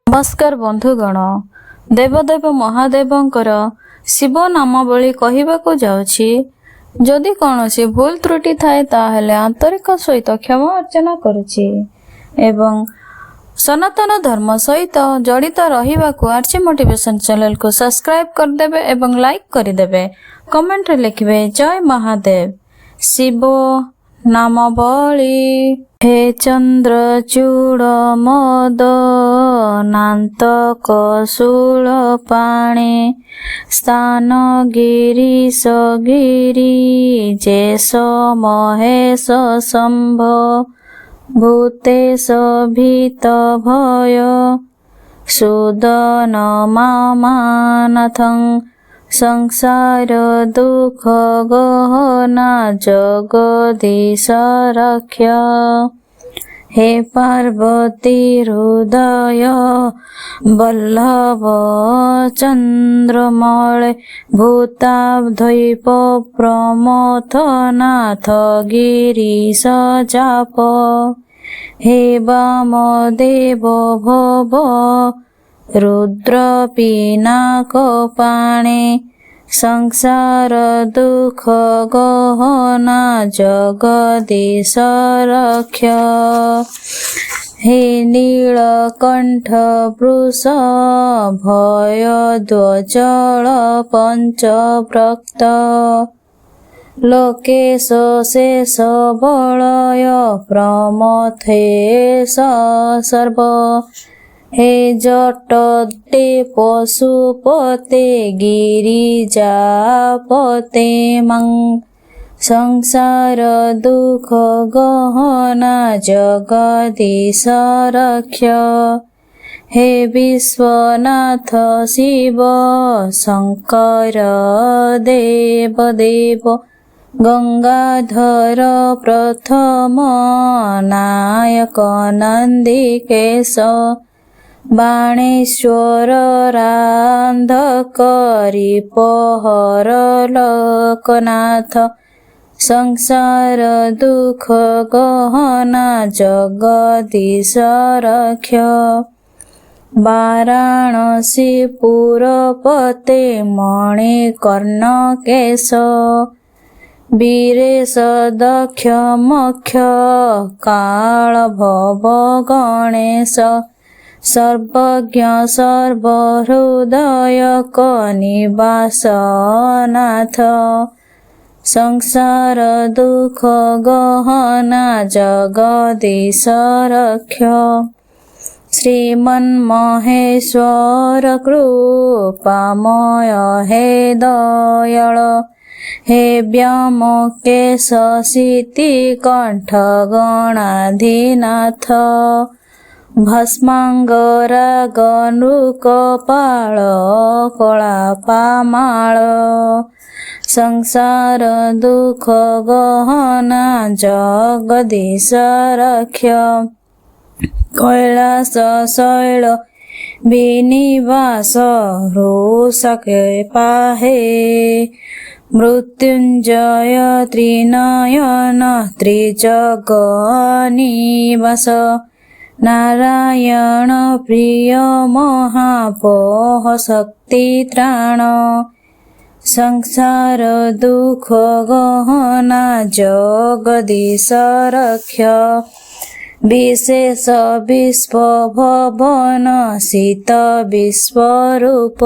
नमस्कार बंधुगण, देवदेव महादेवंकर शिव नामावली कहवाकू जाउछि। जदि कौनसी भूल त्रुटि थाए ताहेले आंतरिक सहित क्षमा अर्चना करुछि एवं सनातन धर्म सहित जड़ित रहिबाकू आर्ची मोटिवेशन चैनल को सब्सक्राइब करदेबे एवं लाइक करदेबे। कमेंट रे लिखबे जय महादेव। शिव नामावली। हे चंद्रचूड़ मद नान्तक शूल पाणे स्थान गिरीश गिरी जेश महेश शंभ भूतेश भीत भय सुदन मामानाथं संसार दुख गहना जगदीश रक्ष। हे पार्वती हृदय वल्लभ चंद्रमौळे भूताद्वैप प्रमथ नाथ गिरीश जाप। हे वामदेव भव रुद्र पिनाक पाणे संसार दुख गहना जगदीश रक्ष। हे नीलकंठ वृष भय ध्वजल पंचव्रक्त लोकेश शेष बलय प्रमथेश सर्व। हे जटते पशुपते गिरिजापते मंग संसार दुख गहना जगदीश रक्ष। हे विश्वनाथ शिव शंकर देव गंगाधर प्रथम नायक नंदिकेश बाणेश्वर रांधक रिपहर लोकनाथ संसार दुख गहना जगदीश रक्ष। वाराणसी पुरपते मणिकर्णकेश वीरेश दक्ष मक्ष काल भव गणेश सर्वज्ञ सर्वहृदयक निवास नाथ संसार दुख गहना जगदीश रक्ष। श्रीमन्महेश्वर कृपामय हे दयाळ हे व्योमकेश सिद्धिकंठ गणाधिनाथ भस्मांगराग नृकपाळ कलापामाळ संसार दुख गहना जगदीश रक्ष। कैलास शैल विनिवास हृषके पाहे मृत्युंजय त्रिनयन त्रिजगनिवास नारायण प्रिय महापोह शक्ति त्राण संसार दुख गहना जगदीश रक्ष। विशेष विश्व भवन शीत विश्वरूप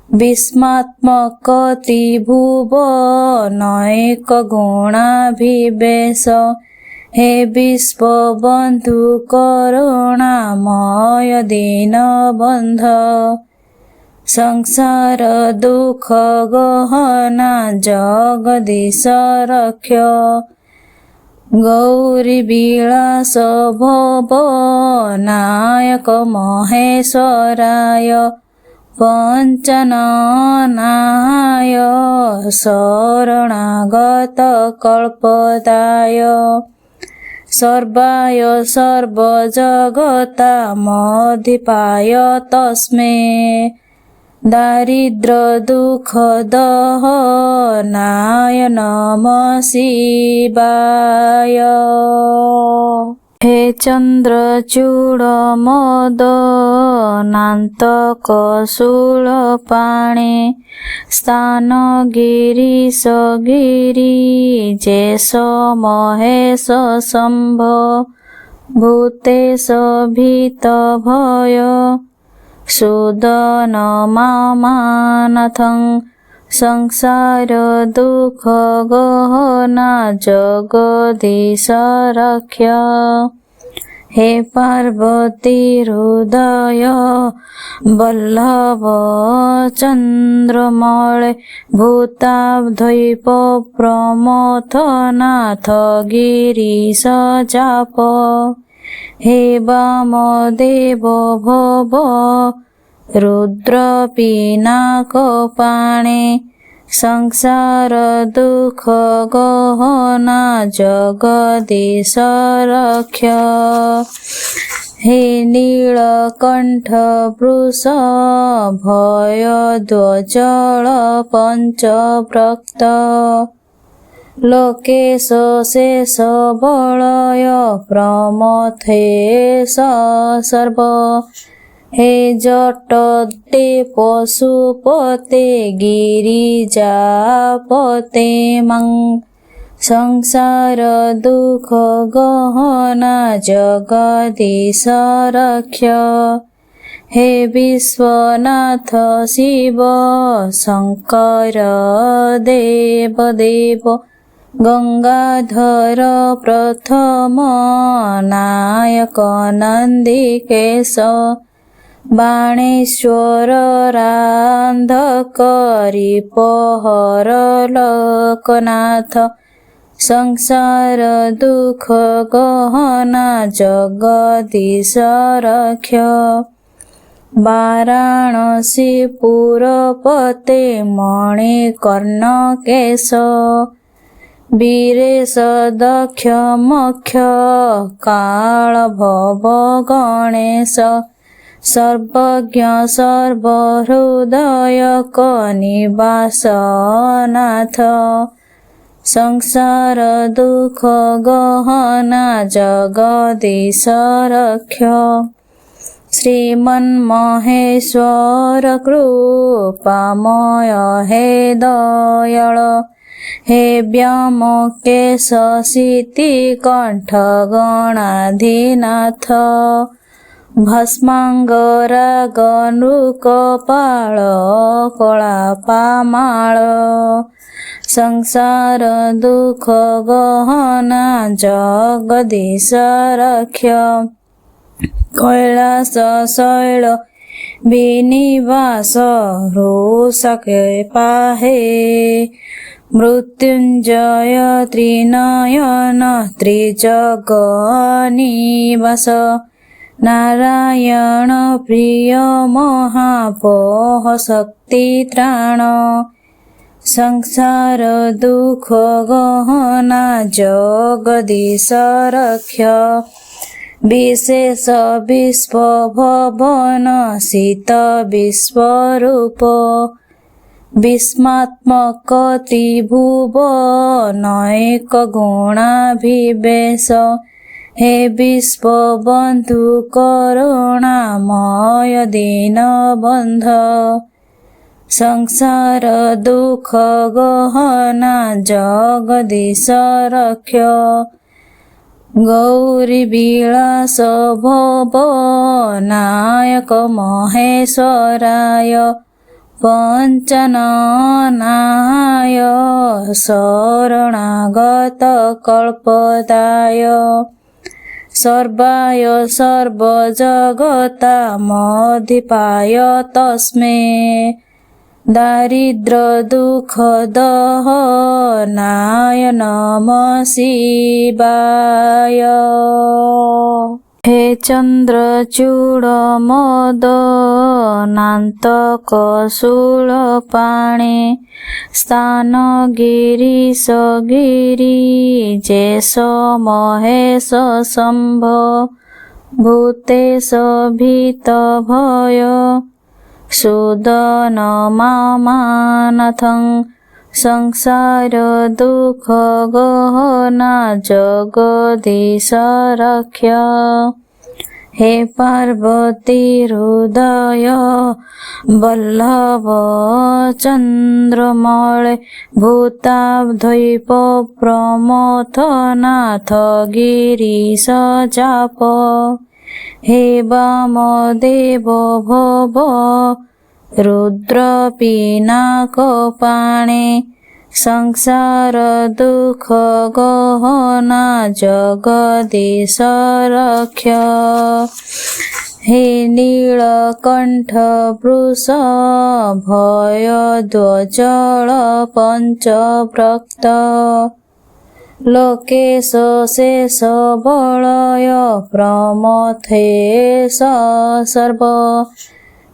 विस्मात्मक त्रिभुवन एक गुणाभिवेश हे विश्व बंधु करुणामय दीनबंध संसार दुख गहना जगदीश रक्ष। गौरी विलास भव नायक महेश्वराय पंचननाय शरणागत कल्पदाय सर्वाय सर्वजगतामधिपाय तस्मै दारिद्र दुख दहनाय नमः शिवाय। हे चन्द्रचूड मदनान्तक शूलपाणे स्थान गिरीश गिरिजेश महेश शम्भ भूतेश भीत भय सुदन मामानाथं संसार दुख गहना जगदीश रक्ष। हे पार्वती हृदय वल्लभ चन्द्रमौळे भूताद्वैप प्रमथनाथ गिरीश चाप। हे वामदेव भव रुद्र पिनाकपाणे संसार दुख गहना जगदीश रक्ष। हे नीलकण्ठ वृषभयध्वजल पञ्चप्रक्त लोकेश शेष बलय प्रमथेश सर्व। हे जटते पशुपते गिरिजापते मं संसार दुख गहना जगदीश रक्ष। हे विश्वनाथ शिव शंकर देव देव गंगाधर प्रथम नायक नंदिकेश बाणेश्वर रांधक रिपहर लोकनाथ संसार दुख गहना जगदीश रक्ष। वाराणसी पुरपते मणिकर्णकेश वीरेश दक्ष मक्ष काल भव गणेश सर्वज्ञ सर्वहृदय निवासनाथ संसार दुख गहना जगदीश रक्ष। श्रीमन्महेश्वर कृपामय हे दयाळ हे व्योमकेश शीतिकण्ठ गणाधिनाथ भस्मांगराग नृकपाळ कलापामाळ संसार दुख गहना जगदीश रक्ष। कैलास शैल विनिवास हृषके पाहे मृत्युंजय त्रिनयन त्रिजगनिवास नारायण प्रिय महापोह शक्ति त्राण संसार दुख गहना जगदीश रक्ष। विशेष विश्व भवन शीत विश्वरूप विस्मात्मक त्रिभुवन एक गुणाभिवेश हे विश्व बंधु करुणामय दीनबंध संसार दुख गहना जगदीश रक्ष। गौरी विलास भव नायक महेश्वराय पंचननाय शरणागत कल्पदाय सर्वाय सर्वजगता मधिपाय तस्मै दारिद्र दुख दहनाय नमः शिवाय। हे चन्द्रचूड मदनान्तक शूलपाणे स्थान गिरीश गिरिजेश महेश शम्भ भूतेश भीत भय सुदन मामानाथं संसार दुख गहना जगदीश रक्ष। हे पार्वती हृदय वल्लभ चन्द्रमौळे भूताद्वैप प्रमथ नाथ गिरीश चाप। हे वामदेव भव रुद्र पिनाकपाणे संसार दुख गहना जगदीश रक्ष। हे नीलकण्ठ वृष भयध्वजल पञ्चव्रक्त लोकेश शेष बलय प्रमथेश सर्व।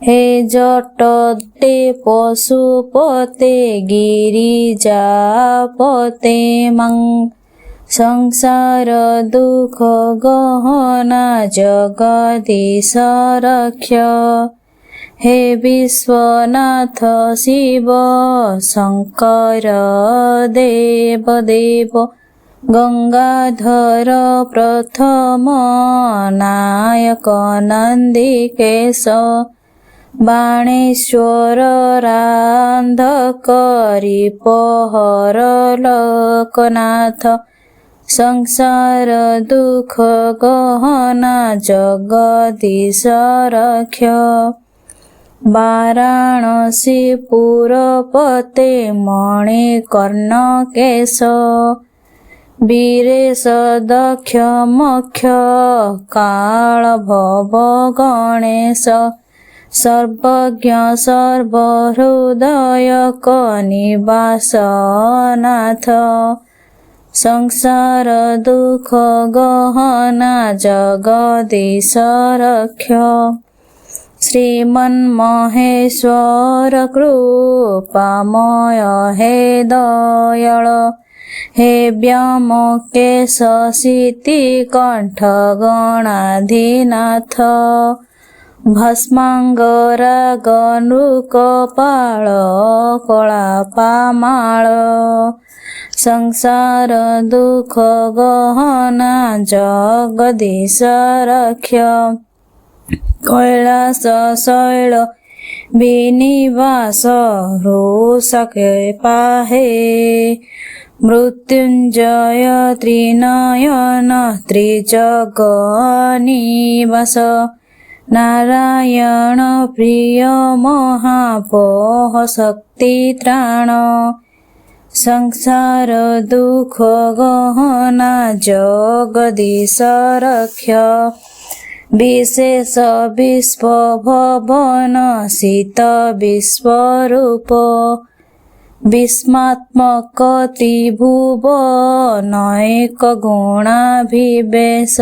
हे जटते पशुपते गिरिजापते मं संसार दुख गहना जगदीश रक्ष। हे विश्वनाथ शिव शंकर देवदेव गंगाधर प्रथम नायक नंदिकेश बाणेश्वर रांधक रिपहर लोकनाथ संसार दुख गहना जगदीश रक्ष। वाराणसी पुरपते मणिकर्णकेश वीरेश दक्ष मक्ष काल भव गणेश सर्वज्ञ सर्वहृदय निवासनाथ संसार दुख गहना जगदीश रक्ष। श्रीमन्महेश्वर कृपामय हे दयाळ हे व्योमकेश शीतिकण्ठ गणाधिनाथ भस्मांगराग नृकपाळ कलापामाळ संसार दुख गहना जगदीश रक्ष। कैलास शैल विनिवास हृषके पाहे मृत्युंजय त्रिनयन त्रिजगनिवास नारायण प्रिय महापोह शक्ति त्राण संसार दुख गहना जगदीश रक्ष। विशेष विश्व भवन शीत विश्वरूप विस्मात्मक त्रिभुवनैक गुणाभिवेश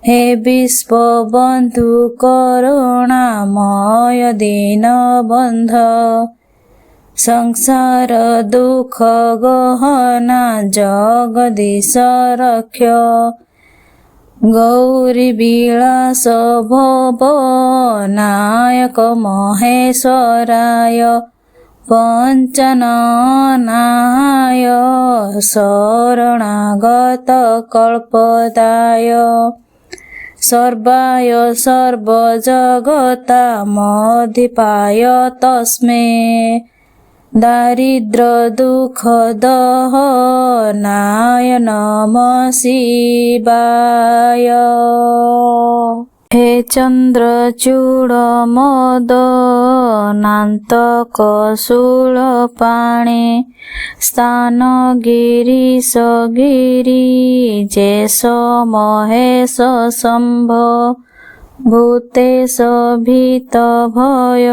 हे विश्व बंधु करुणामय दीनबन्ध संसार दुख गहना जगदीश रक्ष। गौरी विलास भव नायक महेश्वराय पञ्चननाय शरणागत कल्पदाय सर्वाय सर्वजगतामधिपाय तस्मै दारिद्र दुख दहनाय नमः शिवाय। हे चन्द्रचूड मदनान्तक शूलपाणे स्थान गिरीश गिरिजेश महेश शम्भ भूतेश भीतभय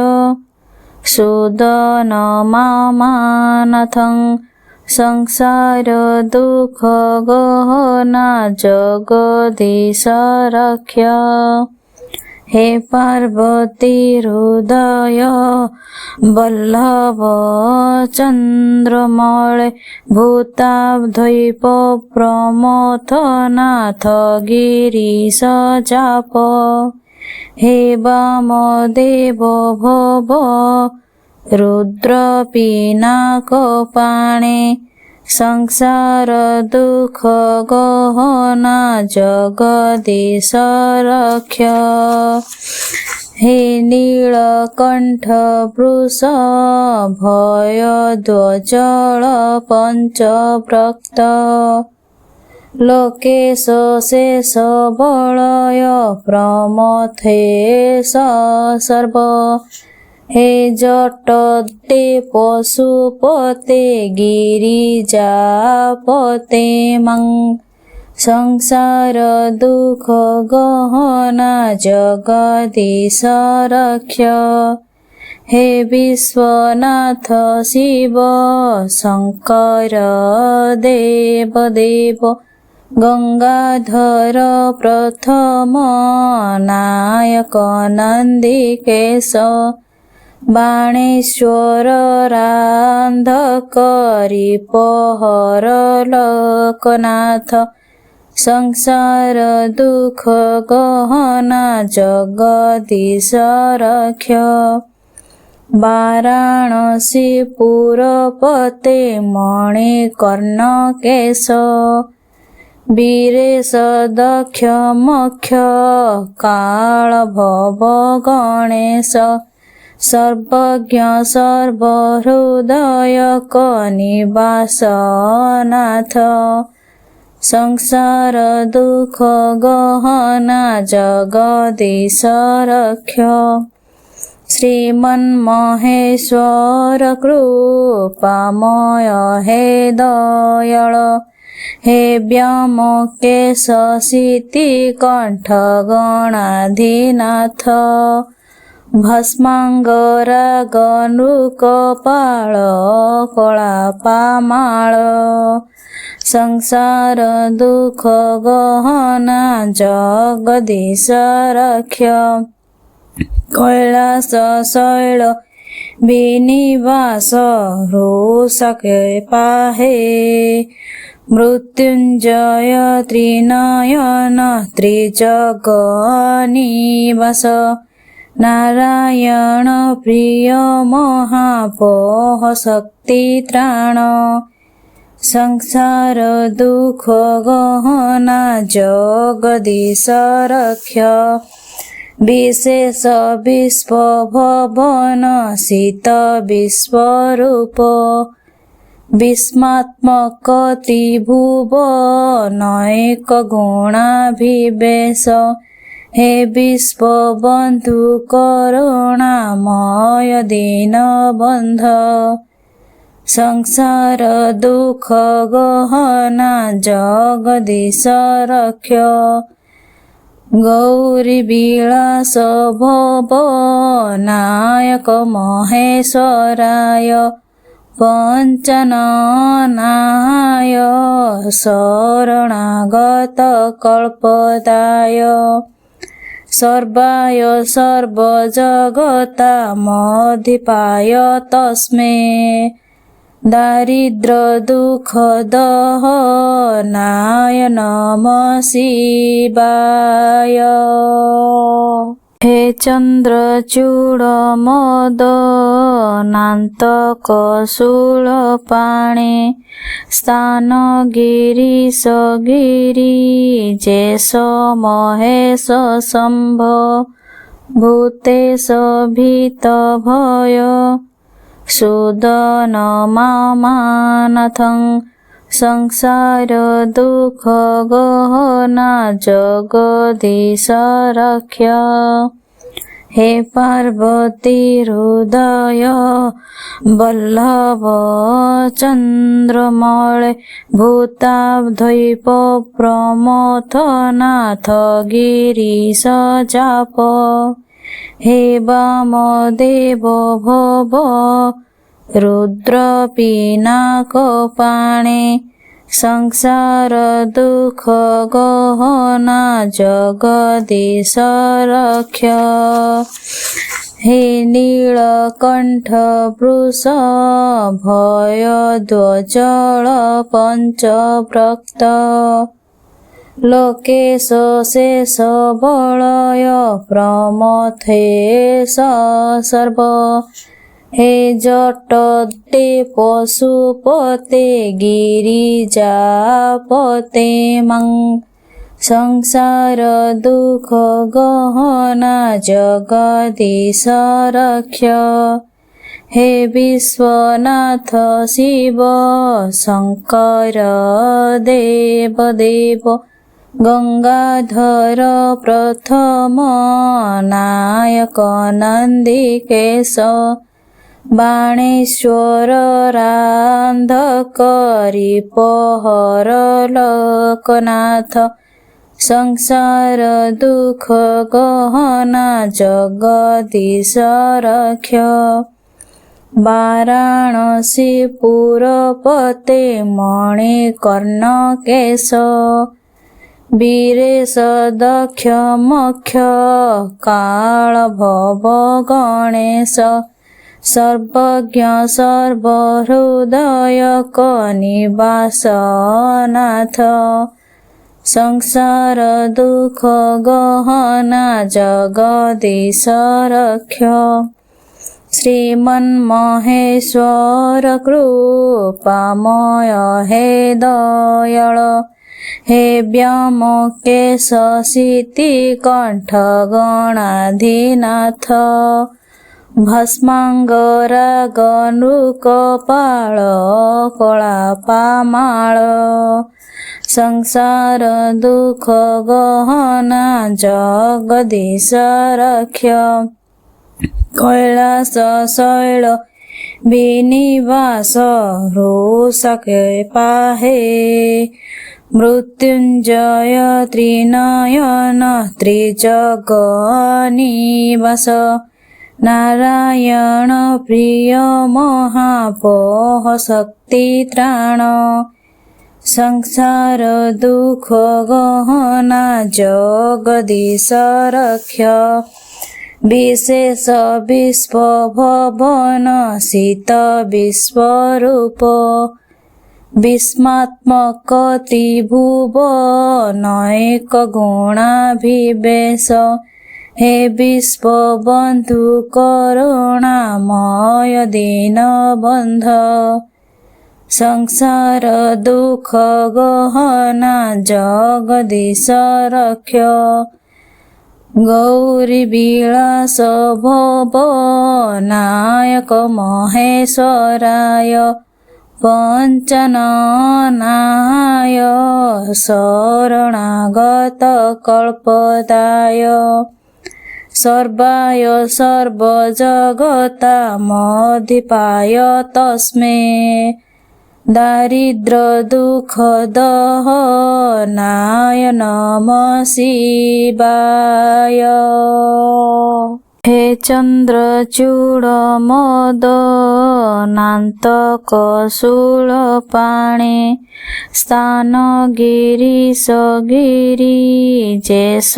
सुदन मामानाथं संसार दुख गहना जगदीश रक्ष। हे पार्वती हृदय वल्लभ चन्द्रमौळे भूताद्वैप प्रमथ नाथ गिरीश चाप। हे वामदेव भव रुद्र पिनाकपाणे संसार दुख गहना जगदीश रक्ष हे नीलकंठ वृष भय ध्वजल पंचव्रक्त लोकेश शेष बलय प्रमथेश सर्व हे जटते पशुपते गिरिजापते मं संसार दुख गहना जगदीश रक्ष हे विश्वनाथ शिव शंकर देव देव गंगाधर प्रथम नायक नंदिकेश बाणेश्वर रांधक रिपहर लोकनाथ संसार दुख गहना जगदीश रक्ष वाराणसी पुरपते मणिकर्णकेश वीरेश दक्ष मक्ष काल भव गणेश सर्वज्ञ सर्वहृदयक निवासनाथ संसार दुख गहना जगदीश रक्ष श्रीमन्महेश्वर कृपामय हे दयाळ हे व्योमकेश शीतिकण्ठ गणाधिनाथ भस्मांगराग नृकपाळ कलापामाळ संसार दुख गहना जगदीश रक्ष कैलास शैल विनिवास रोषके पाहे मृत्युंजय त्रिनयन त्रिजगनिवास नारायण प्रिय महापोह शक्ति त्राण संसार दुख गहना जगदीश रक्ष विशेष विश्व भवन शीत विश्वरूप विस्मात्मक त्रिभुवनैक गुणाभिवेश हे विश्व बंधु करुणामय दीनबंध संसार दुख गहना जगदीश रक्ष गौरी विलास भव नायक महेश्वराय पंचननाय शरणागत कल्पदाय सर्वाय सर्वजगतामधिपाय तस्मै दारिद्र दुख दहनाय नमः शिवाय हे चंद्रचूड़ मदनान्तक शूलपाणे स्थान गिरीश गिरिजेश महेश शंभ भूतेश भीत भय सुदन मामानाथं संसार दुख गहना जगदीश रक्ष हे पार्वती हृदय वल्लभ चंद्रमौळे भूताद्वैप प्रमथनाथ गिरीश जाप हे वामदेव भव रुद्र पिनाकपाणे संसार दुख गहना जगदीश रक्ष हे नीलकंठ वृष भय ध्वजल पंचव्रक्त लोकेश शेष बलय प्रमथेश सर्व हे जटते पशुपते गिरिजापते मं संसार दुख गहना जगदीश रक्ष हे विश्वनाथ शिव शंकर देव देव गंगाधर प्रथम नायक नंदिकेश बाणेश्वर रांधक रिपहर लोकनाथ संसार दुख गहना जगदीश रक्ष वाराणसी पुरपते मणिकर्णकेश वीरेश दक्ष मक्ष काल भव गणेश सर्वज्ञ सर्वहृदय निवासनाथ संसार दुख गहना जगदीश रक्ष श्रीमन्महेश्वर कृपामय हे दयाळ हे व्योमकेश शीतिकण्ठ गणाधिनाथ भस्मांगराग नृकपाळ कलापामाळ संसार दुख गहना जगदीश रक्ष कैलास शैल विनिवास हृषके पाहे मृत्युंजय त्रिनयन त्रिजगनिवास नारायण प्रिय महापोह शक्ति त्राण संसार दुख गहना जगदीश रक्ष विशेष विश्व भवन शीत विश्वरूप विस्मात्मक त्रिभुवन एक गुणाभिवेश हे विश्व बंधु करुणामय दीनबंध संसार दुख गहना जगदीश रक्ष गौरी विलास भव नायक महेश्वराय पंचननाय शरणागत कल्पदाय सर्वाय सर्वजगता मधिपाय तस्मै दारिद्र दुख दहनाय नमः शिवाय हे चंद्रचूड़ मदनान्तक शूलपाणे स्थान गिरीश गिरिजेश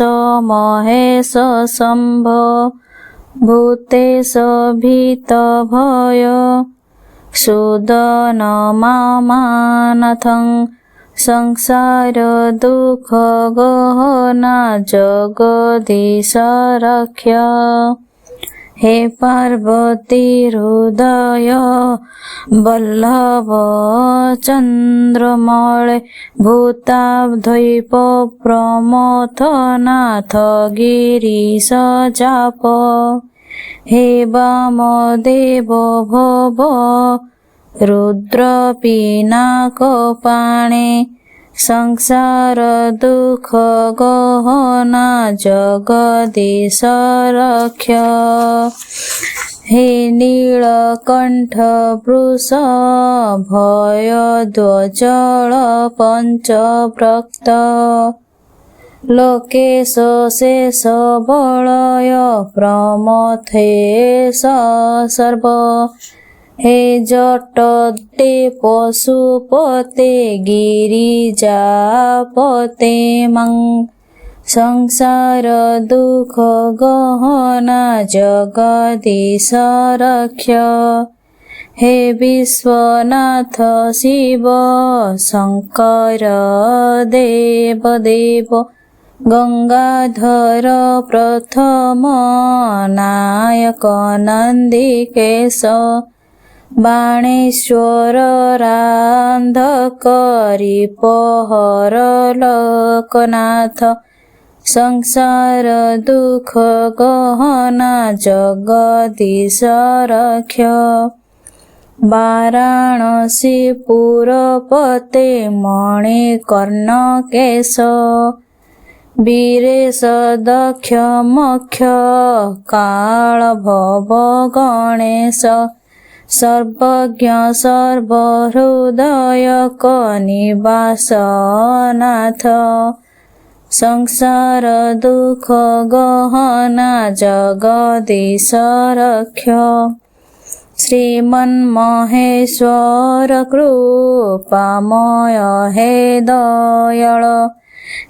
महेश शंभ भूतेश भीत भय सुदन मामानाथं संसार दुख गहना जगदीश रक्ष हे पार्वती हृदय वल्लभ चंद्रमौळे भूताद्वैप प्रमथनाथ गिरीश जाप हे वामदेव भव रुद्र पिनाकपाणे संसार दुख गहना जगदीश रक्ष हे नीलकंठ वृषभय ध्वजल पंचव्रक्त लोकेश शेष बलय प्रमथेश सर्व हे जटते पशुपते गिरिजापते मं संसार दुख गहना जगदीश रक्ष हे विश्वनाथ शिव शंकर देव देव गंगाधर प्रथम नायक नंदिकेश बाणेश्वर रांधकरी पहर लोकनाथ संसार दुख गहना जगदीश रक्ष वाराणसी पुरपते मणिकर्णकेश वीरेश दक्ष मक्ष काल भव गणेश सर्वज्ञ सर्वहृदयक निवासनाथ संसार दुख गहना जगदीश रक्ष श्रीमन्महेश्वर कृपामय हे दयाळ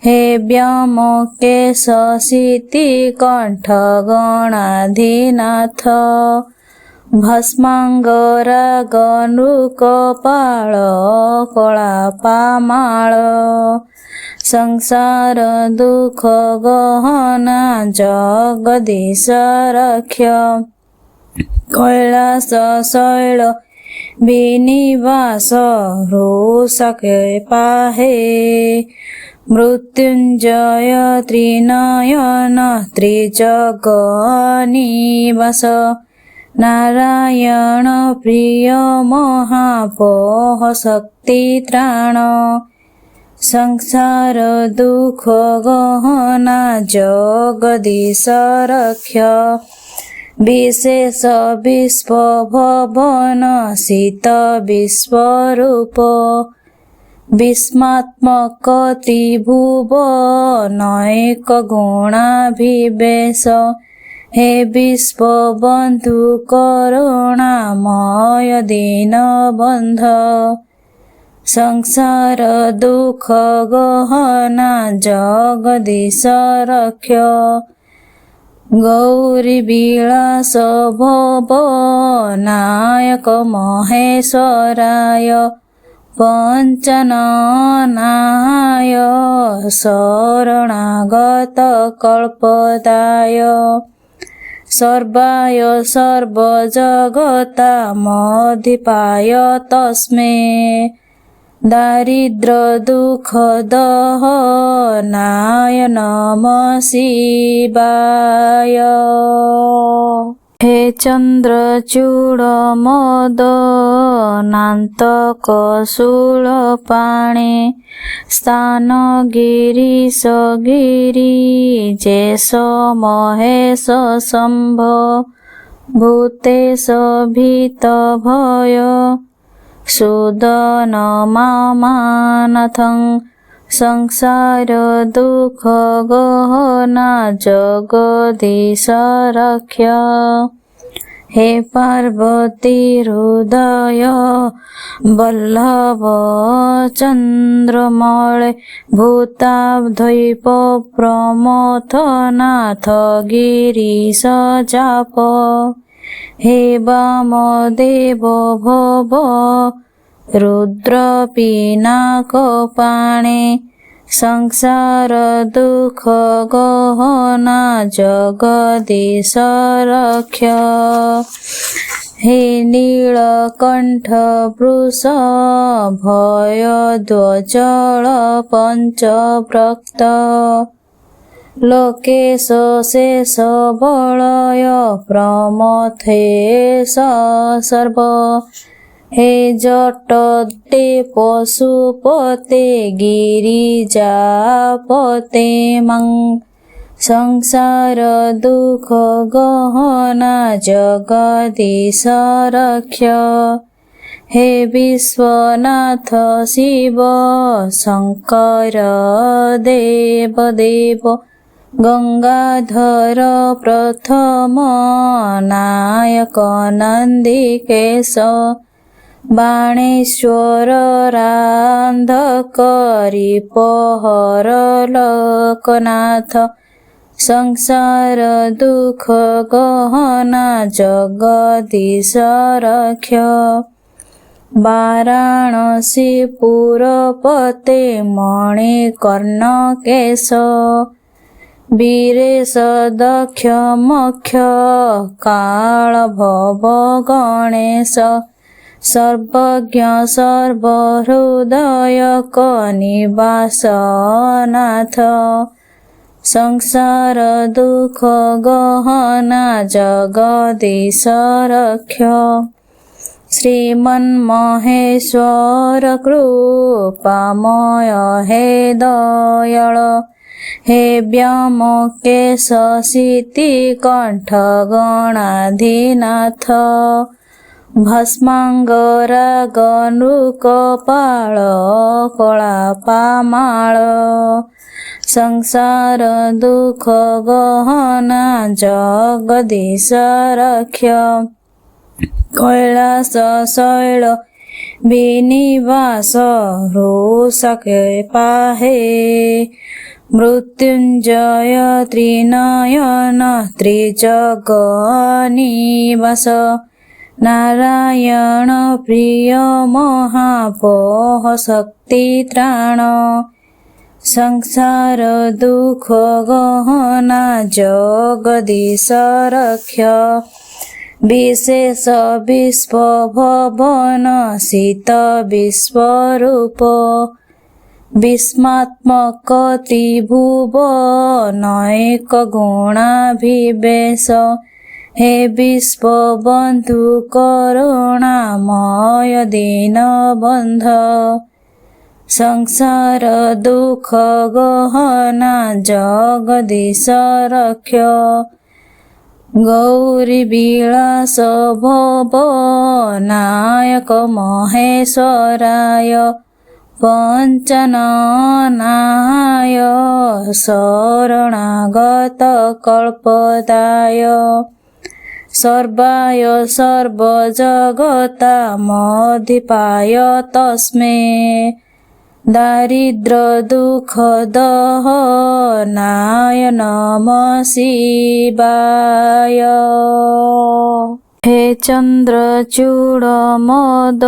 हे व्योमकेश शीतिकण्ठ गणाधिनाथ भस्मांगराग नृकपाळ कलापामाळ संसार दुख गहना जगदीश रक्ष कैलास शैल विनिवास हृषके पाहे मृत्युंजय त्रिनयन त्रिजगनिवास नारायण प्रिय महापोह शक्ति त्राण संसार दुख गहना जगदीश रक्ष विशेष विश्व भवन शीत विश्वरूप विस्मात्मक त्रिभुवनैक गुणाभिवेश हे विश्व बंधु करुणामय दीनबंध संसार दुख गहना जगदीश रक्ष गौरी विलास भव नायक महेश्वराय पंचननाय शरणागत कल्पदाय सर्वाय सर्वजगतामधिपाय तस्मै दारिद्र दुख दहनाय नमः शिवाय। हे चंद्रचूड़ मदनान्तक शूलपाणे स्थान गिरीश गिरिजेश महेश शंभ भूतेश भीत भय सुदन मामानाथं संसार दुख गहना जगदीश रक्ष हे पार्वती हृदय वल्लभ चंद्रमौळे भूताद्वैप प्रमथनाथ गिरीश चाप हे वामदेव भव रुद्र पिनाकपाणे संसार दुख गहना जगदीश रक्ष हे नीलकंठ वृष भयध्वजल पंचव्रक्त लोकेश शेष बलय प्रमथेश सर्व हे जटते पशुपते गिरिजापते मंग संसार दुख गहना जगदीश रक्ष हे विश्वनाथ शिव शंकर देवदेव गंगाधर प्रथम नायक नंदिकेश बाणेश्वर रांधकरी पहर लोकनाथ संसार दुख गहना जगदीश रक्ष वाराणसी पुरपते मणिकर्णकेश ବୀରେଶ ଦକ୍ଷ ମକ୍ଷ କାଳ ଭବ ଗଣେଶ ସର୍ବଜ୍ଞ ସର୍ବହୃଦୟ ନିବାସ ନାଥ ସଂସାର ଦୁଃଖ ଗହନା ଜଗଦୀଶ ରକ୍ଷ ଶ୍ରୀମନ୍ମହେଶ୍ୱର କୃପାମୟ ହେ ଦୟାଳ ହେ ବ୍ୟାମକେଶ ସିତି କଣ୍ଠ ଗଣାଧୀନାଥ ଭସ୍ମାଙ୍ଗରାଗ ନୃକପାଳ କଳାପାମାଳ ସଂସାର ଦୁଃଖ ଗହନା ଜଗଦୀଶ ରକ୍ଷ କୈଳାସ ଶୈଳ ବିନିବାସ ହୃଷକେ ପାହେ ମୃତ୍ୟୁଞ୍ଜୟ ତ୍ରିନୟନ ତ୍ରିଜଗନିବାସ ନାରାୟଣ ପ୍ରିୟ ମହାପୋହ ଶକ୍ତି ତ୍ରାଣ ସଂସାର ଦୁଃଖ ଗହନା ଜଗଦୀଶ ରକ୍ଷ ବିଶେଷ ବିଶ୍ୱ ଭବନ ଶୀତ ବିଶ୍ୱରୂପ ବିସ୍ମାତ୍ମକ ତ୍ରିଭୁବନୈକ ଗୁଣାଭିବେଶ ହେ ବିଶ୍ୱବନ୍ଧୁ କରୁଣାମୟ ଦୀନବନ୍ଧ ସଂସାର ଦୁଃଖ ଗହନା ଜଗଦୀଶ ରକ୍ଷ ଗୌରୀ ବିଳାସ ଭବ ନାୟକ ମହେଶ୍ୱରାୟ ପଞ୍ଚନନାୟ ଶରଣାଗତ କଳ୍ପଦାୟ ସର୍ବାୟ ସର୍ବଜଗତାମଧିପାୟ ତସ୍ମେ ଦାରିଦ୍ର ଦୁଃଖ ଦହନାୟ ନମଃ ଶିବାୟ ହେ ଚନ୍ଦ୍ରଚୂଡ଼ ମଦନାନ୍ତକ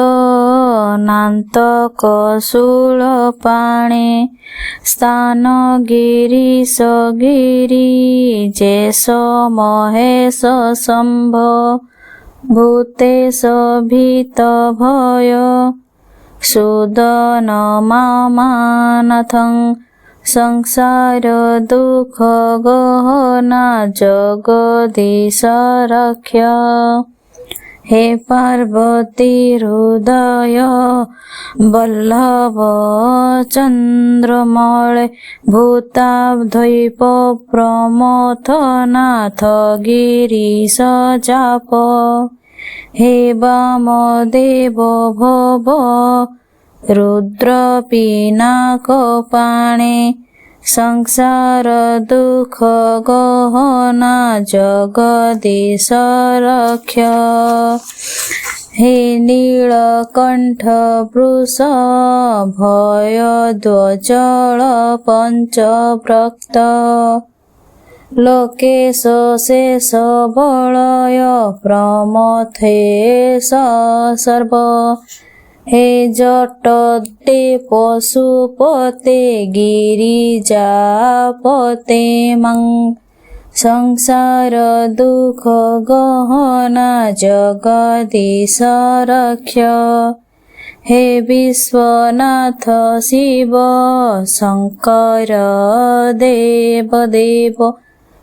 ଶୂଳପାଣେ ସ୍ଥାନ ଗିରୀଶ ଗିରିଜେଶ ମହେଶ ଶମ୍ଭ ଭୂତେଶ ଭୀତ ଭୟ ସୁଦନ ମାମାନାଥଂ ସଂସାର ଦୁଃଖ ଗହନା ଜଗଦୀଶ ରକ୍ଷ ହେ ପାର୍ବତୀ ହୃଦୟ ବଲ୍ଲଭ ଚନ୍ଦ୍ରମଳେ ଭୂତାଦ୍ୱୈପ ପ୍ରମଥ ନାଥ ଗିରୀଶ ଚାପ ହେ ବାମଦେବ ଭବ ରୁଦ୍ର ପିନାକ ପାଣେ ସଂସାର ଦୁଃଖ ଗହନା ଜଗଦୀଶ ରକ୍ଷ ହେ ନୀଳକଣ୍ଠ ବୃଷ ଭୟ ଧ୍ୱଜଳ ପଞ୍ଚବ୍ରକ୍ତ ଲୋକେଶ ଶେଷ ବଳୟ ପ୍ରମଥେଶ ସର୍ବ ହେ ଜଟତେ ପଶୁପତେ ଗିରିଜାପତେ ମଂ ସଂସାର ଦୁଃଖ ଗହନା ଜଗଦୀଶ ରକ୍ଷ ହେ ବିଶ୍ୱନାଥ ଶିବ ଶଙ୍କର ଦେବ ଦେବ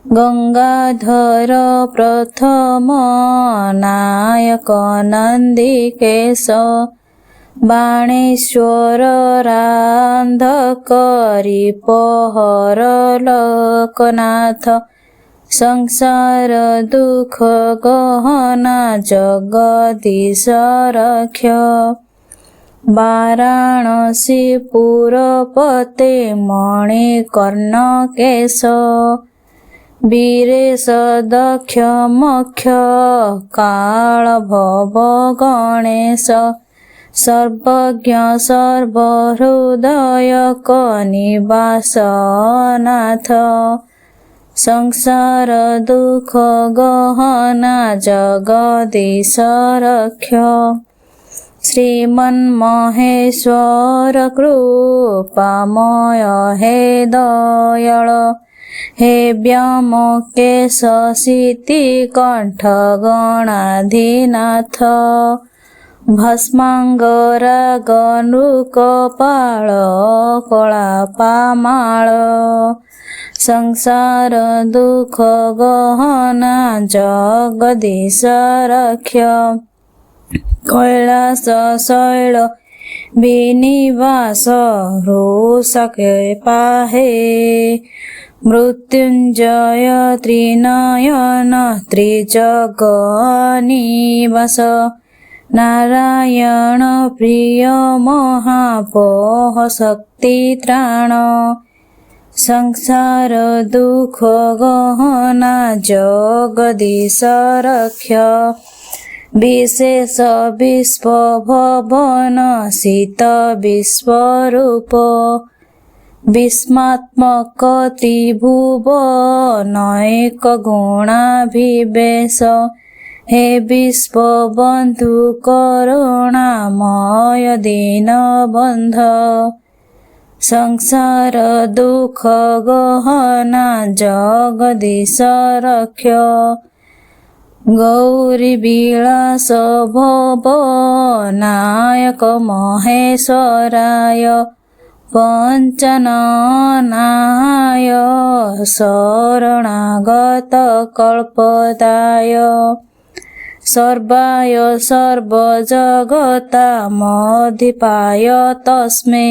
ଗଙ୍ଗାଧର ପ୍ରଥମ ନାୟକ ନନ୍ଦିକେଶ ବାଣେଶ୍ୱର ରାନ୍ଧକ ରିପହର ଲୋକନାଥ ସଂସାର ଦୁଃଖ ଗହନା ଜଗଦୀଶ ରକ୍ଷ ବାରାଣସୀ ପୁରପତେ ମଣିକର୍ଣ୍ଣକେଶ ବୀରେଶ ଦକ୍ଷ ମକ୍ଷ କାଳ ଭବ ଗଣେଶ ସର୍ବଜ୍ଞ ସର୍ବହୃଦୟ ନିବାସ ନାଥ ସଂସାର ଦୁଃଖ ଗହନା ଜଗଦୀଶ ରକ୍ଷ ଶ୍ରୀମନ୍ମହେଶ୍ୱର କୃପାମୟ ହେ ଦୟାଳ हे व्योमकेश शीतिकण्ठ गणाधिनाथ भस्माङ्गरागनृकपाळ कलापामाळ संसार दुःख गहना जगदीश रक्ष कैलास शैल विनिवास हृषके पाहे मृत्युञ्जय त्रिनयन त्रिजगनिवास नारायण प्रिय महापोह शक्ति त्राण संसार दुःख गहना जगदीश रक्ष विशेष विश्व भवन शीत विश्वरूप विस्मात्मक त्रिभुवन एक गुणाभिवेश हे विश्व बंधु करुणामय दीनबन्ध संसार दुःख गहना जगदीश रक्ष गौरी विलास भव नायक महेश्वराय पञ्चननाय शरणागत कल्पदाय सर्वाय सर्वजगतामधिपाय तस्मै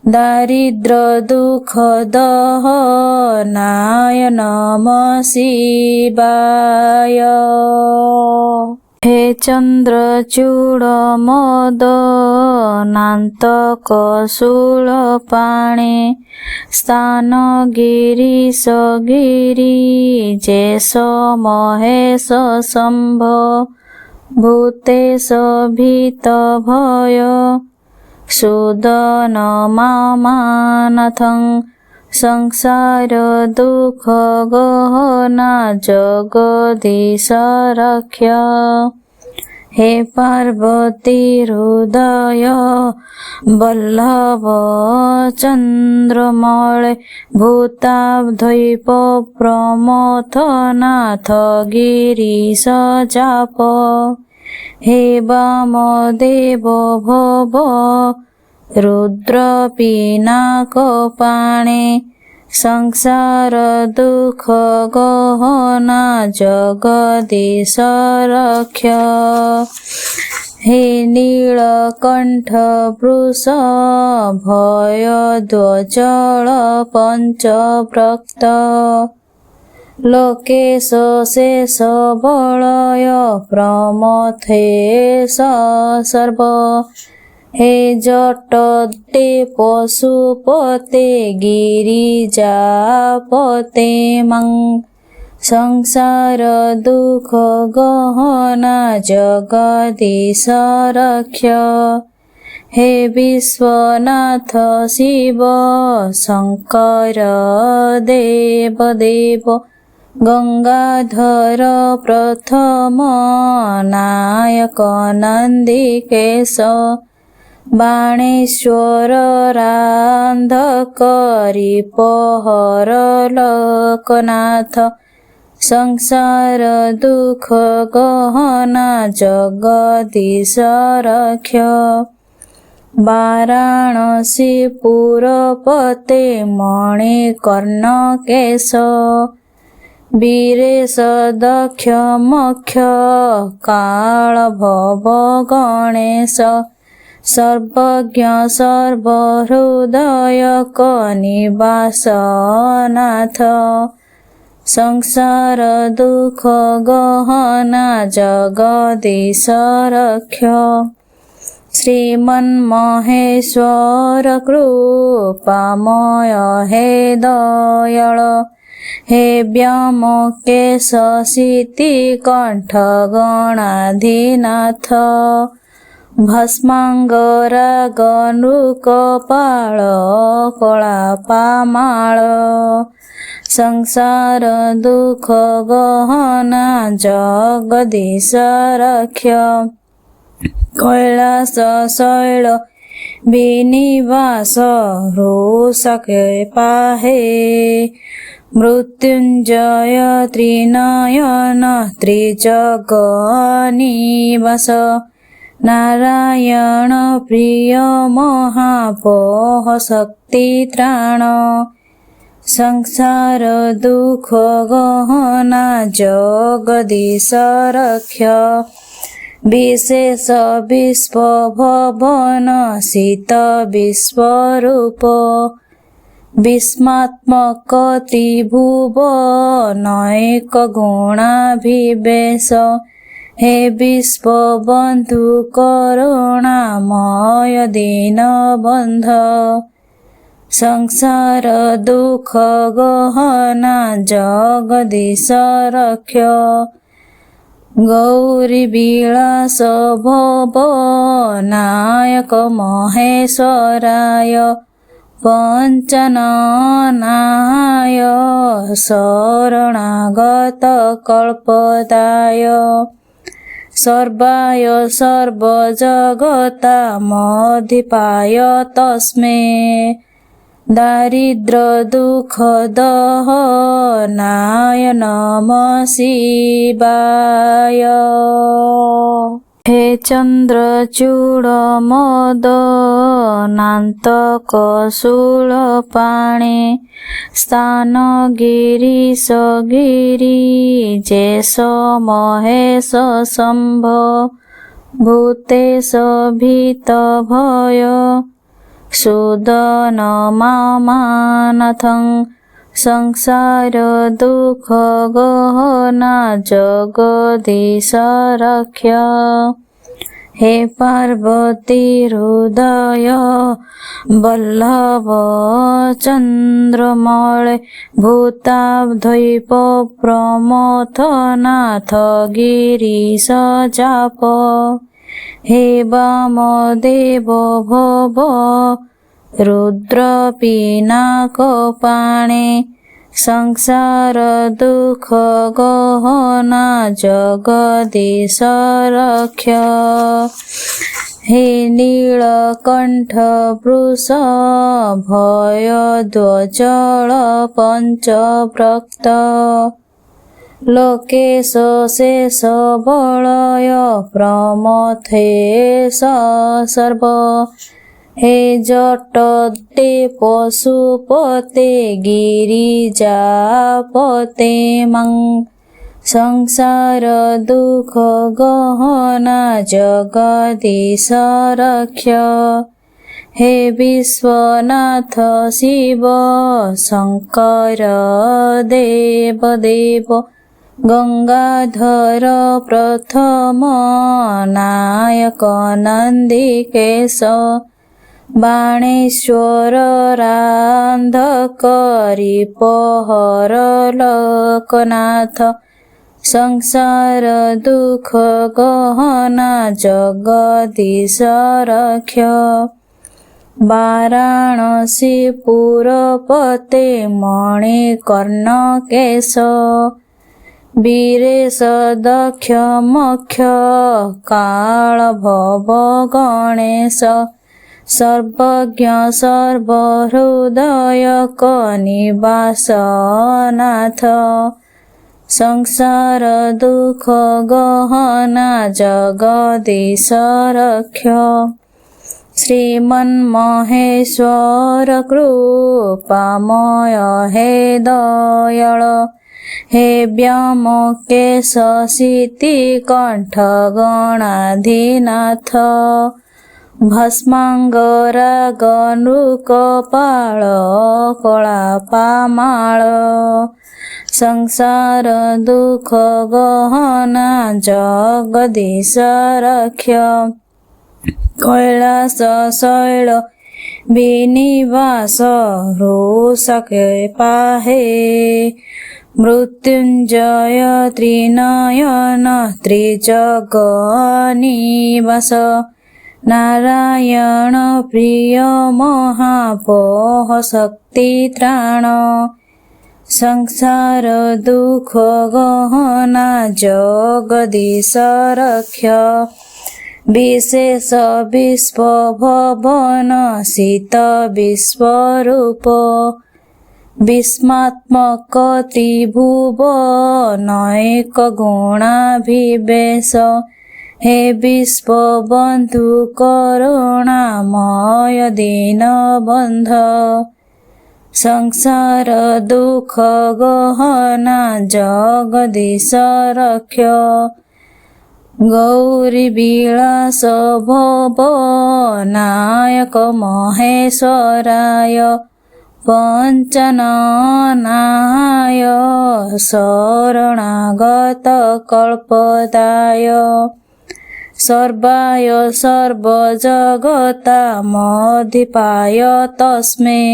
दारिद्र दुःख दहनाय नमः शिवाय हे चन्द्रचूड मदनान्तक शूलपाणे स्थान गिरीश गिरिजेश महेश शम्भ भूतेश भीत भय सुदन मामानाथं संसार दुःख गहना जगदीश रक्ष हे पार्वती हृदय वल्लभ चन्द्रमौळे भूताद्वैप प्रमथनाथ गिरीश चाप हे वामदेव भव रुद्र पिनाकपाणे संसार दुःख गहना जगदीश रक्ष हे नीलकण्ठ वृषभयध्वजल पञ्चव्रक्त लोकेश शेष बलय प्रमथेश सर्व हे जटते पशुपते गिरिजापते मं संसार दुःख गहना जगदीश रक्ष हे विश्वनाथ शिव शंकर देव देव गंगाधर प्रथम नायक नंदिकेश बाणेश्वर रांधकरी पहर लोकनाथ संसार दुःख गहना जगदीश रक्ष वाराणसी पुरपते मणिकर्णकेश वीरेश दक्ष मक्ष काल भव गणेश सर्वज्ञ सर्वहृदय निवासनाथ संसार दुःख गहना जगदीश रक्ष श्रीमन्महेश्वर कृपामय हे दयाळ हे व्योमकेश शीतिकण्ठ गणाधिनाथ भस्माङ्गरागनृकपाळ कलापामाळ संसार दुःख गहना जगदीश रक्ष कैलास शैल ବିନିବାସ ରୋଷକେ ପାହେ। ମୃତ୍ୟୁଞ୍ଜୟ ତ୍ରିନୟନ ତ୍ରିଜଗନିବାସ। ନାରାୟଣ ପ୍ରିୟ ମହାପୋହ ଶକ୍ତି ତ୍ରାଣ। ସଂସାର ଦୁଃଖ ଗହନା ଜଗଦୀଶ ରକ୍ଷ। ବିଶେଷ ବିଶ୍ୱ ଭବନ ଶୀତ ବିଶ୍ୱରୂପ। ବିସ୍ମାତ୍ମକ ତ୍ରିଭୁବନୈକ ଗୁଣାଭିବେଶ। ହେ ବିଶ୍ୱବନ୍ଧୁ କରୁଣାମୟ ଦୀନବନ୍ଧ। ସଂସାର ଦୁଃଖ ଗହନା ଜଗଦୀଶ ରକ୍ଷ। ଗୌରୀ ବିଳାସ ଭବ ନାୟକ ମହେଶ୍ୱରାୟ। ପଞ୍ଚନନାୟ ଶରଣାଗତ କଳ୍ପଦାୟ। ସର୍ବାୟ ସର୍ବଜଗତାମଧିପାୟ ତସ୍ମୈ। ଦାରିଦ୍ର୍ୟ ଦୁଃଖ ଦହନାୟ ନମଃ ଶିବାୟ। ହେ ଚନ୍ଦ୍ରଚୂଡ଼ ମଦନାନ୍ତକ ଶୂଳପାଣେ। ସ୍ଥାନ ଗିରୀଶ ଗିରିଜେଶ ମହେଶ ଶମ୍ଭ। ଭୂତେଶ ଭୀତ ଭୟ ସୁଦନ ମାମାନାଥଂ। ସଂସାର ଦୁଃଖ ଗହନା ଜଗଦୀଶ ରକ୍ଷ। ହେ ପାର୍ବତୀ ହୃଦୟ ବଲ୍ଲଭ ଚନ୍ଦ୍ରମଳେ। ଭୂତାଧ୍ୟୈପ ପ୍ରମଥ ନାଥ ଗିରୀଶ ଚାପ। ହେ ବାମଦେବ ଭବ ରୁଦ୍ର ପିନାକ ପାଣେ। ସଂସାର ଦୁଃଖ ଗହନା ଜଗଦୀଶ ରକ୍ଷ। ହେ ନୀଳକଣ୍ଠ ବୃଷ ଭୟଧ୍ୱଜଳ ପଞ୍ଚବ୍ରକ୍ତ। ଲୋକେଶ ଶେଷ ବଳୟ ପ୍ରମଥେଶ ସର୍ବ। ହେ ଜଟତେ ପଶୁପତେ ଗିରିଜାପତେ ମଂ। ସଂସାର ଦୁଃଖ ଗହନା ଜଗଦୀଶ ରକ୍ଷ। ହେ ବିଶ୍ୱନାଥ ଶିବ ଶଙ୍କର ଦେବ ଦେବ। ଗଙ୍ଗାଧର ପ୍ରଥମ ନାୟକ ନନ୍ଦିକେଶ। ବାଣେଶ୍ୱର ରାନ୍ଧକ ରିପହର ଲୋକନାଥ। ସଂସାର ଦୁଃଖ ଗହନା ଜଗଦୀଶ ରକ୍ଷ। ବାରାଣସୀ ପୁରପତେ ମଣିକର୍ଣ୍ଣକେଶ। ବୀରେଶ ଦକ୍ଷ ମକ୍ଷ କାଳ ଭବ ଗଣେଶ। ସର୍ବଜ୍ଞ ସର୍ବହୃଦୟକ ନିବାସ ନାଥ। ସଂସାର ଦୁଃଖ ଗହନା ଜଗଦୀଶ ରକ୍ଷ। ଶ୍ରୀମନ୍ମହେଶ୍ୱର କୃପାମୟ ହେ ଦୟାଳ। ହେ ବ୍ୟାମକେଶ ଶୀତିକଣ୍ଠ ଗଣାଧୀନାଥ। ଭସ୍ମାଙ୍ଗରାଗ ନୃକପାଳ କଳାପାମାଳ। ସଂସାର ଦୁଃଖ ଗହନା ଜଗଦୀଶ ରକ୍ଷ। କୈଳାସ ଶୈଳ ବିନିବାସ ରୋଷକେ ପାହେ। ମୃତ୍ୟୁଞ୍ଜୟ ତ୍ରିନୟନ ତ୍ରିଜଗନିବାସ। ନାରାୟଣ ପ୍ରିୟ ମହାପୋହ ଶକ୍ତି ତ୍ରାଣ। ସଂସାର ଦୁଃଖ ଗହନା ଜଗଦୀଶ ରକ୍ଷ। विशेष विश्वभवन शीत विश्वरूप विस्मात्मक त्रिभुवनैक गुणाभिवेश हे विश्वबन्धु करुणामय दीनबन्ध संसार दुःख गहना जगदीश रक्ष गौरी विलास भव नायक महेश्वराय पञ्चननाय शरणागत कल्पदाय सर्वाय सर्वजगतामधिपाय तस्मै